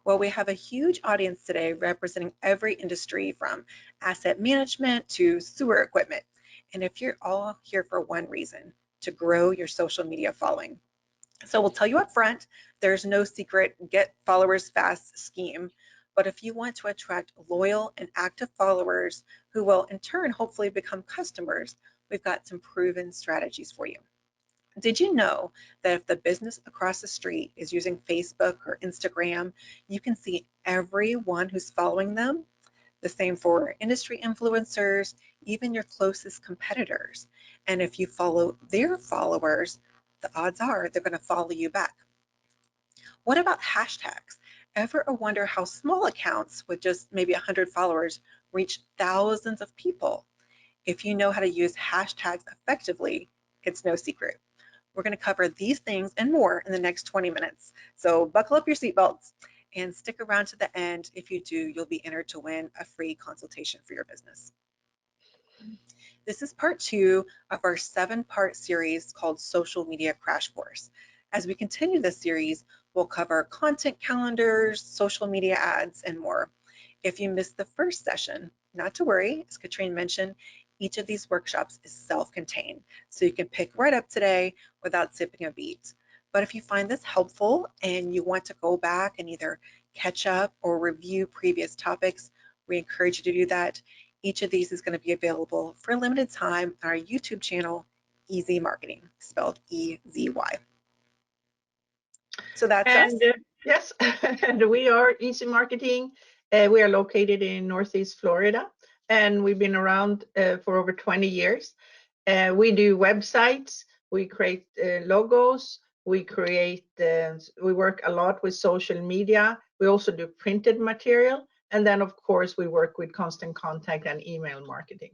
Well, we have a huge audience today representing every industry from asset management to sewer equipment. And if you're all here for one reason, to grow your social media following. So we'll tell you up front, there's no secret get followers fast scheme. But if you want to attract loyal and active followers who will in turn hopefully become customers, we've got some proven strategies for you. Did you know that if the business across the street is using Facebook or Instagram, you can see everyone who's following them? The same for industry influencers, even your closest competitors. And if you follow their followers, the odds are they're going to follow you back. What about hashtags? Ever wonder how small accounts with just maybe 100 followers reach thousands of people? If you know how to use hashtags effectively, it's no secret. We're going to cover these things and more in the next 20 minutes. So buckle up your seatbelts and stick around to the end. If you do, you'll be entered to win a free consultation for your business. This is part 2 of our 7-part series called Social Media Crash Course. As we continue this series, we'll cover content calendars, social media ads, and more. If you missed the first session, not to worry, as Katrine mentioned, each of these workshops is self-contained, so you can pick right up today without skipping a beat. But if you find this helpful and you want to go back and either catch up or review previous topics, we encourage you to do that. Each of these is going to be available for a limited time on our YouTube channel, Easy Marketing, spelled E-Z-Y. So that's us. Yes, and we are Easy Marketing. We are located in Northeast Florida, and we've been around for over 20 years. We do websites, we create logos, we work a lot with social media. We also do printed material. And then, of course, we work with constant contact and email marketing.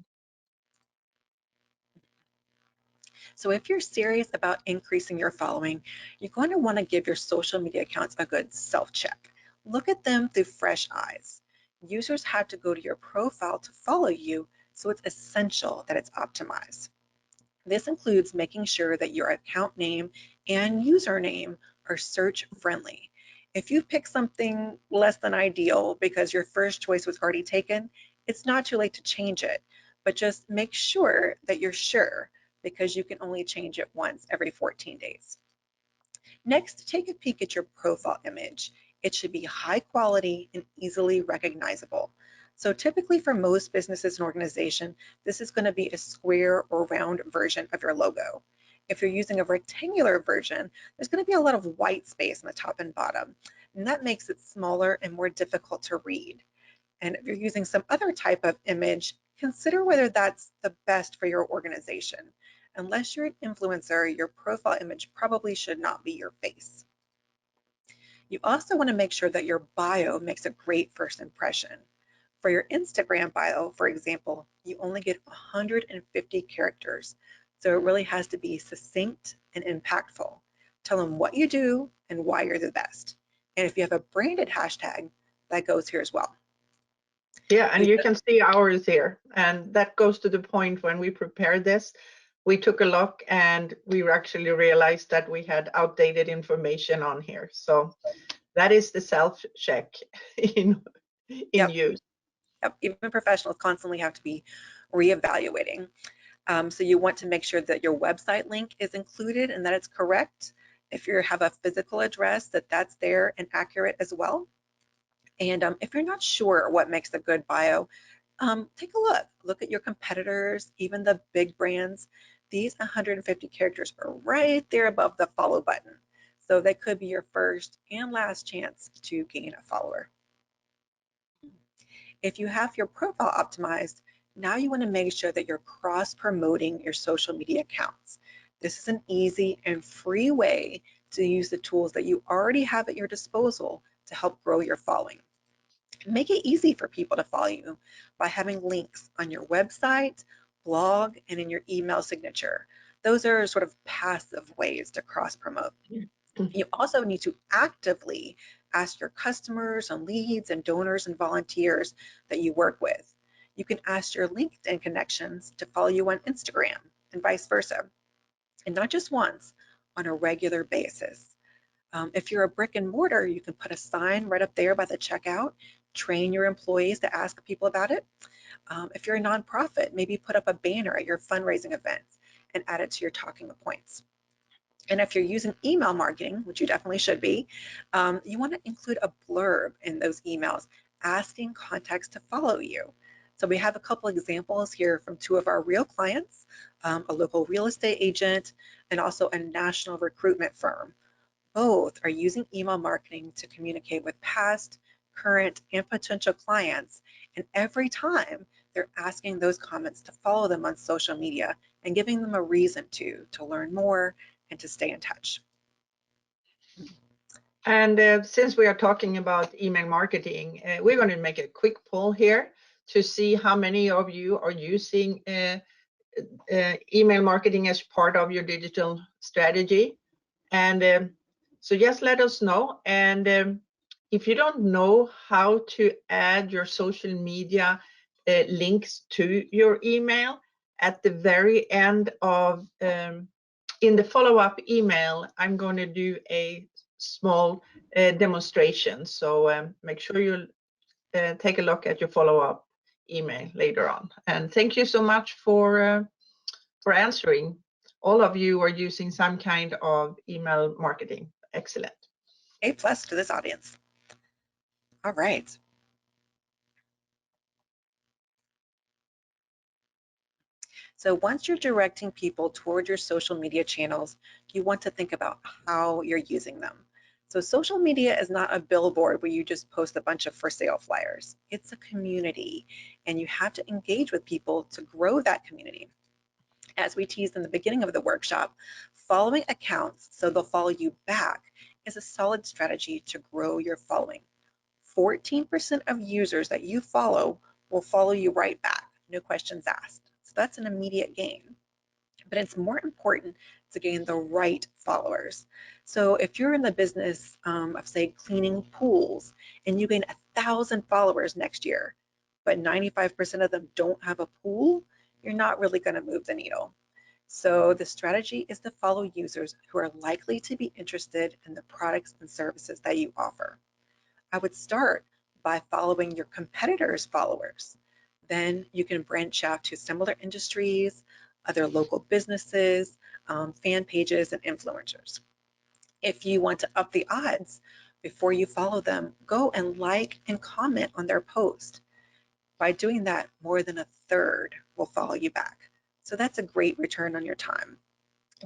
So if you're serious about increasing your following, you're going to want to give your social media accounts a good self-check. Look at them through fresh eyes. Users have to go to your profile to follow you, so it's essential that it's optimized. This includes making sure that your account name and username are search friendly. If you pick something less than ideal because your first choice was already taken, it's not too late to change it, but just make sure that you're sure, because you can only change it once every 14 days. Next, take a peek at your profile image. It should be high quality and easily recognizable. So typically for most businesses and organizations, this is going to be a square or round version of your logo. If you're using a rectangular version, there's going to be a lot of white space on the top and bottom, and that makes it smaller and more difficult to read. And if you're using some other type of image, consider whether that's the best for your organization. Unless you're an influencer, your profile image probably should not be your face. You also want to make sure that your bio makes a great first impression. For your Instagram bio, for example, you only get 150 characters, so it really has to be succinct and impactful. Tell them what you do and why you're the best. And if you have a branded hashtag, that goes here as well. Yeah, and you can see ours here. And that goes to the point when we prepared this, we took a look and we actually realized that we had outdated information on here. So that is the self-check in use. Yep. Even professionals constantly have to be reevaluating. So you want to make sure that your website link is included and that it's correct. If you have a physical address, that's there and accurate as well. And if you're not sure what makes a good bio, take a look. Look at your competitors, even the big brands. These 150 characters are right there above the follow button. So they could be your first and last chance to gain a follower. If you have your profile optimized, now you want to make sure that you're cross-promoting your social media accounts. This is an easy and free way to use the tools that you already have at your disposal to help grow your following. Make it easy for people to follow you by having links on your website, blog, and in your email signature. Those are sort of passive ways to cross-promote. You also need to actively ask your customers and leads and donors and volunteers that you work with. You can ask your LinkedIn connections to follow you on Instagram and vice versa. And not just once, on a regular basis. If you're a brick and mortar, you can put a sign right up there by the checkout, train your employees to ask people about it. If you're a nonprofit, maybe put up a banner at your fundraising events and add it to your talking points. And if you're using email marketing, which you definitely should be, you want to include a blurb in those emails asking contacts to follow you. So we have a couple examples here from two of our real clients, a local real estate agent and also a national recruitment firm. Both are using email marketing to communicate with past, current, and potential clients. And every time they're asking those comments to follow them on social media and giving them a reason to learn more and to stay in touch. And since we are talking about email marketing, we're going to make a quick poll here to see how many of you are using email marketing as part of your digital strategy. And so just let us know. And if you don't know how to add your social media links to your email, at the very end of in the follow-up email, I'm going to do a small demonstration. So make sure you take a look at your follow-up email later on. And thank you so much for answering. All of you are using some kind of email marketing. Excellent. A+ to this audience. All right. So once you're directing people toward your social media channels, you want to think about how you're using them. So social media is not a billboard where you just post a bunch of for sale flyers. It's a community, and you have to engage with people to grow that community. As we teased in the beginning of the workshop, following accounts so they'll follow you back is a solid strategy to grow your following. 14% of users that you follow will follow you right back, no questions asked. So that's an immediate gain. But it's more important to gain the right followers. So if you're in the business of, say, cleaning pools and you gain 1,000 followers next year, but 95% of them don't have a pool, you're not really going to move the needle. So the strategy is to follow users who are likely to be interested in the products and services that you offer. I would start by following your competitors' followers. Then you can branch out to similar industries, other local businesses, fan pages, and influencers. If you want to up the odds, before you follow them, go and like and comment on their post. By doing that, more than a third will follow you back. So that's a great return on your time.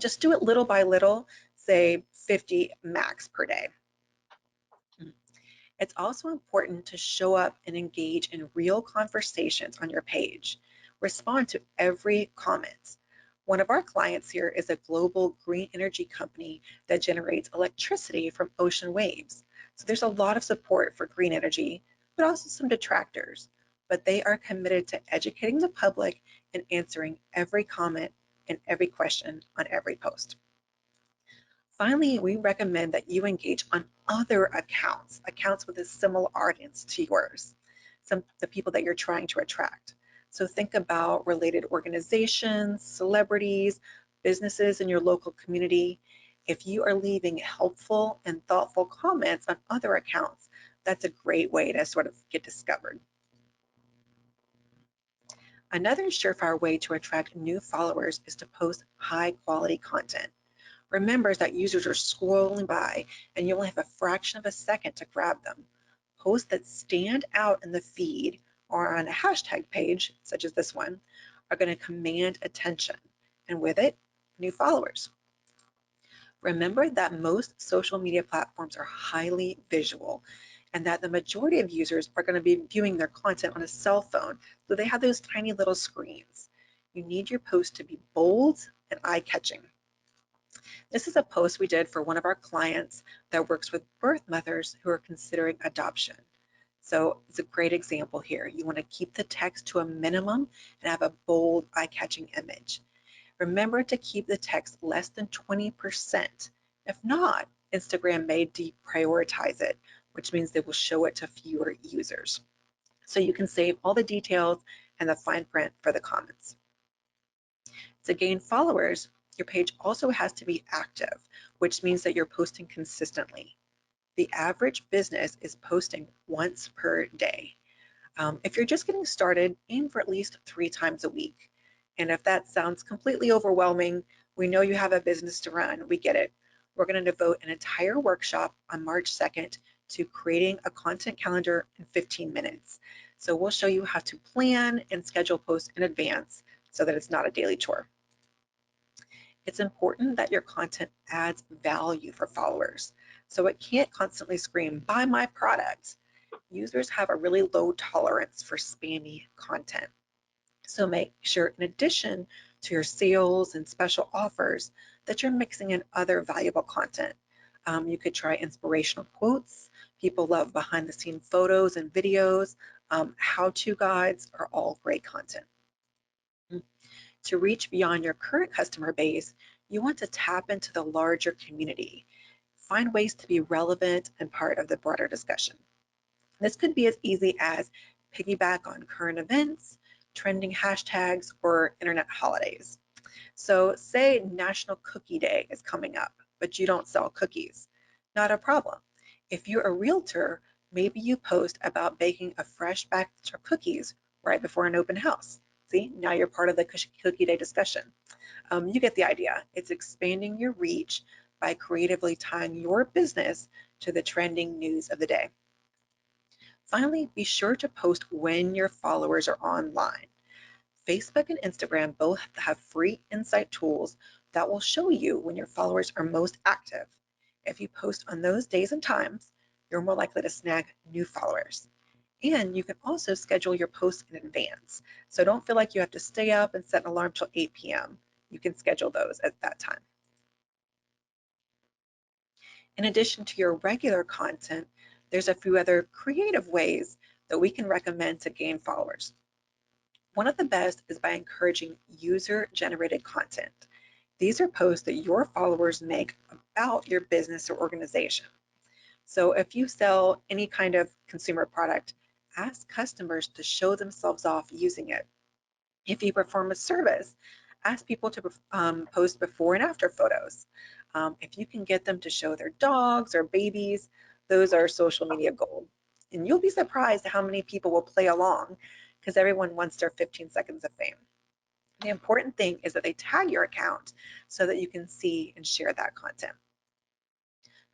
Just do it little by little, say 50 max per day. It's also important to show up and engage in real conversations on your page. Respond to every comment. One of our clients here is a global green energy company that generates electricity from ocean waves. So there's a lot of support for green energy, but also some detractors. But they are committed to educating the public and answering every comment and every question on every post. Finally, we recommend that you engage on other accounts with a similar audience to yours, the people that you're trying to attract. So think about related organizations, celebrities, businesses in your local community. If you are leaving helpful and thoughtful comments on other accounts, that's a great way to sort of get discovered. Another surefire way to attract new followers is to post high quality content. Remember that users are scrolling by and you only have a fraction of a second to grab them. Posts that stand out in the feed or on a hashtag page, such as this one, are going to command attention, and with it, new followers. Remember that most social media platforms are highly visual and that the majority of users are going to be viewing their content on a cell phone, so they have those tiny little screens. You need your post to be bold and eye-catching. This is a post we did for one of our clients that works with birth mothers who are considering adoption. So it's a great example here. You want to keep the text to a minimum and have a bold, eye-catching image. Remember to keep the text less than 20%. If not, Instagram may deprioritize it, which means they will show it to fewer users. So you can save all the details and the fine print for the comments. To gain followers, Your page also has to be active, which means that you're posting consistently. The average business is posting once per day. If you're just getting started, aim for at least 3 times a week. And if that sounds completely overwhelming, we know you have a business to run. We get it. We're going to devote an entire workshop on March 2nd to creating a content calendar in 15 minutes. So we'll show you how to plan and schedule posts in advance so that it's not a daily chore. It's important that your content adds value for followers. So it can't constantly scream, buy my product. Users have a really low tolerance for spammy content. So make sure, in addition to your sales and special offers, that you're mixing in other valuable content. You could try inspirational quotes. People love behind the scene photos and videos. How-to guides are all great content. To reach beyond your current customer base, you want to tap into the larger community. Find ways to be relevant and part of the broader discussion. This could be as easy as piggyback on current events, trending hashtags, or internet holidays. So say National Cookie Day is coming up, but you don't sell cookies. Not a problem. If you're a realtor, maybe you post about baking a fresh batch of cookies right before an open house. See, now you're part of the Cookie Day discussion. You get the idea. It's expanding your reach by creatively tying your business to the trending news of the day. Finally, be sure to post when your followers are online. Facebook and Instagram both have free insight tools that will show you when your followers are most active. If you post on those days and times, you're more likely to snag new followers. And you can also schedule your posts in advance. So don't feel like you have to stay up and set an alarm till 8 p.m. You can schedule those at that time. In addition to your regular content, there's a few other creative ways that we can recommend to gain followers. One of the best is by encouraging user-generated content. These are posts that your followers make about your business or organization. So if you sell any kind of consumer product, ask customers to show themselves off using it. If you perform a service, ask people to post before and after photos. If you can get them to show their dogs or babies, those are social media gold. And you'll be surprised how many people will play along because everyone wants their 15 seconds of fame. The important thing is that they tag your account so that you can see and share that content.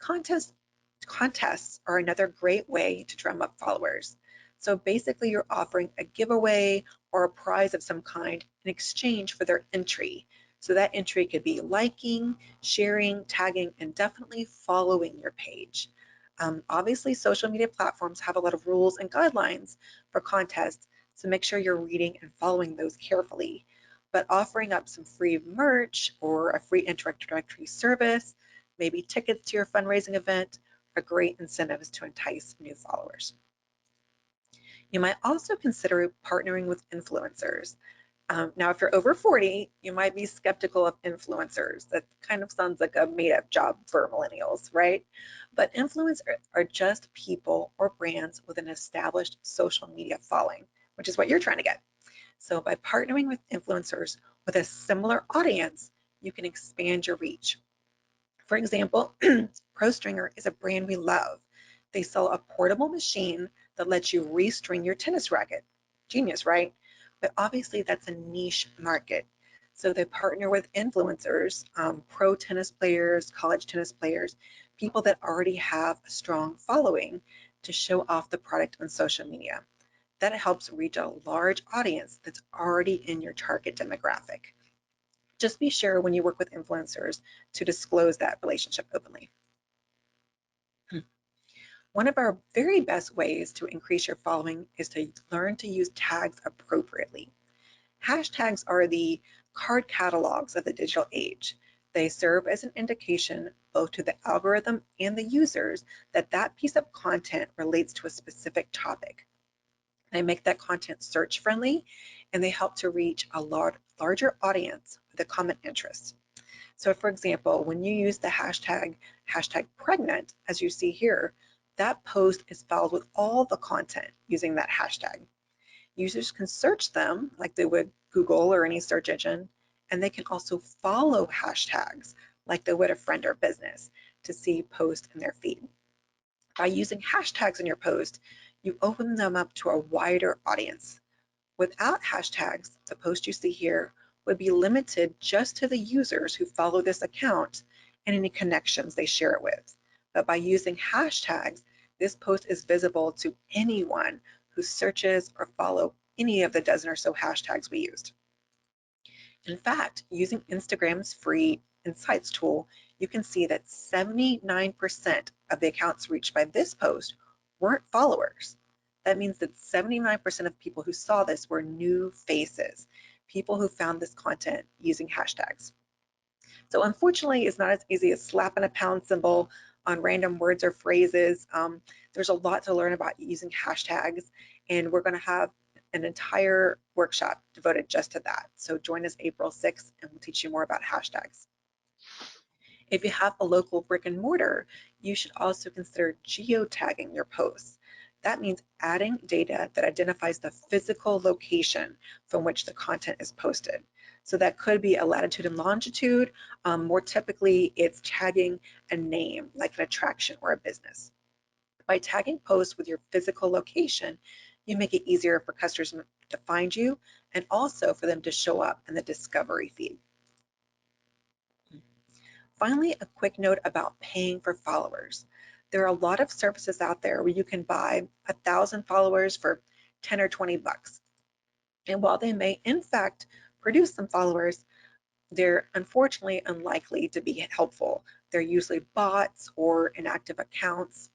Contests are another great way to drum up followers. So basically you're offering a giveaway or a prize of some kind in exchange for their entry. So that entry could be liking, sharing, tagging, and definitely following your page. Obviously, social media platforms have a lot of rules and guidelines for contests, so make sure you're reading and following those carefully. But offering up some free merch or a free introductory service, maybe tickets to your fundraising event, are great incentives to entice new followers. You might also consider partnering with influencers. Now, if you're over 40, you might be skeptical of influencers. That kind of sounds like a made-up job for millennials, right? But influencers are just people or brands with an established social media following, which is what you're trying to get. So by partnering with influencers with a similar audience, you can expand your reach. For example, ProStringer is a brand we love. They sell a portable machine that lets you restring your tennis racket. Genius, right? But obviously that's a niche market. So they partner with influencers, pro tennis players, college tennis players, people that already have a strong following to show off the product on social media. That helps reach a large audience that's already in your target demographic. Just be sure when you work with influencers to disclose that relationship openly. One of our very best ways to increase your following is to learn to use tags appropriately. Hashtags are the card catalogs of the digital age. They serve as an indication both to the algorithm and the users that that piece of content relates to a specific topic. They make that content search friendly and they help to reach a larger audience with a common interest. So for example, when you use the hashtag pregnant, as you see here, that post is followed with all the content using that hashtag. Users can search them like they would Google or any search engine, And they can also follow hashtags like they would a friend or business to see posts in their feed. By using hashtags in your post, you open them up to a wider audience. Without hashtags, the post you see here would be limited just to the users who follow this account and any connections they share it with. But by using hashtags, this post is visible to anyone who searches or follow any of the dozen or so hashtags we used. In fact, using Instagram's free Insights tool, you can see that 79% of the accounts reached by this post weren't followers. That means that 79% of people who saw this were new faces, people who found this content using hashtags. So unfortunately, it's not as easy as slapping a pound symbol on random words or phrases. There's a lot to learn about using hashtags, and we're going to have an entire workshop devoted just to that. So join us April 6th, and we'll teach you more about hashtags. If you have a local brick and mortar, you should also consider geotagging your posts. That means adding data that identifies the physical location from which the content is posted. So that could be a latitude and longitude. More typically, it's tagging a name like an attraction or a business. By tagging posts with your physical location, you make it easier for customers to find you and also for them to show up in the discovery feed. Finally, a quick note about paying for followers. There are a lot of services out there where you can buy 1,000 followers for 10 or 20 bucks. And while they may in fact produce some followers, they're unfortunately unlikely to be helpful. They're usually bots or inactive accounts.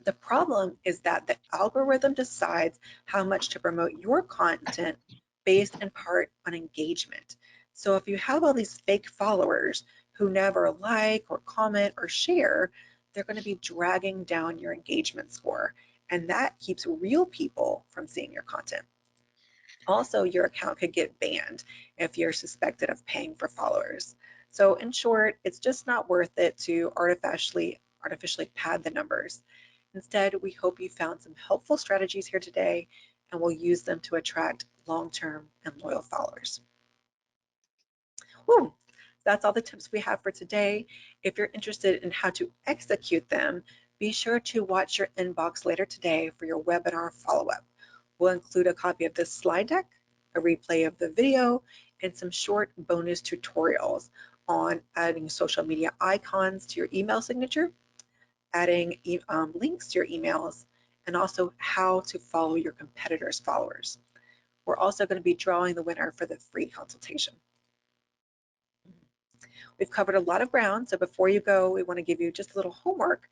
The problem is that the algorithm decides how much to promote your content based in part on engagement. So if you have all these fake followers who never like or comment or share, they're going to be dragging down your engagement score, and that keeps real people from seeing your content. Also, your account could get banned if you're suspected of paying for followers. So in short, it's just not worth it to artificially pad the numbers. Instead, we hope you found some helpful strategies here today, and we'll use them to attract long-term and loyal followers. Woo! That's all the tips we have for today. If you're interested in how to execute them, be sure to watch your inbox later today for your webinar follow-up. We'll include a copy of this slide deck, a replay of the video, and some short bonus tutorials on adding social media icons to your email signature, adding links to your emails, and also how to follow your competitors' followers. We're also going to be drawing the winner for the free consultation. We've covered a lot of ground, so before you go, we want to give you just a little homework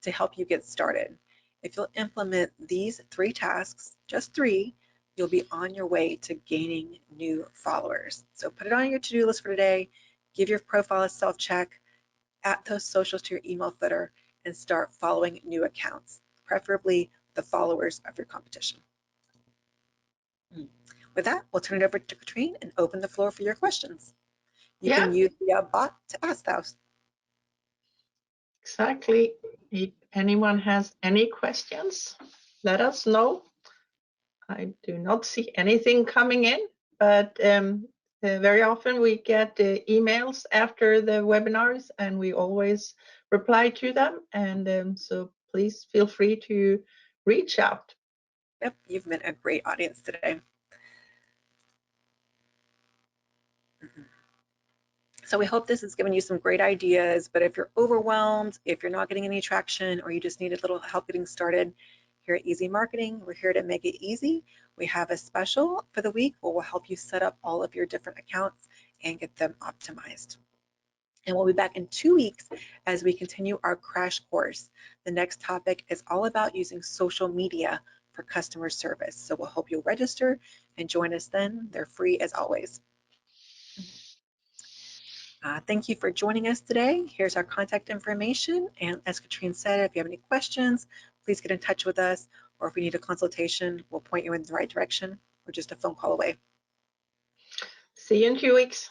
to help you get started. If you'll implement these 3 tasks, just 3, you'll be on your way to gaining new followers. So put it on your to-do list for today, give your profile a self-check, add those socials to your email footer, and start following new accounts, preferably the followers of your competition. With that, we'll turn it over to Katrine and open the floor for your questions. You can use the bot to ask those. Exactly. If anyone has any questions, let us know. I do not see anything coming in, but very often we get emails after the webinars and we always reply to them. And so please feel free to reach out. Yep, you've met a great audience today. So we hope this has given you some great ideas, but if you're overwhelmed, if you're not getting any traction, or you just need a little help getting started, here at Easy Marketing, we're here to make it easy. We have a special for the week where we'll help you set up all of your different accounts and get them optimized. And we'll be back in 2 weeks as we continue our crash course. The next topic is all about using social media for customer service. So we'll hope you'll register and join us then. They're free as always. Thank you for joining us today. Here's our contact information. And as Katrine said, if you have any questions, please get in touch with us. Or if we need a consultation, we'll point you in the right direction or just a phone call away. See you in 2 weeks.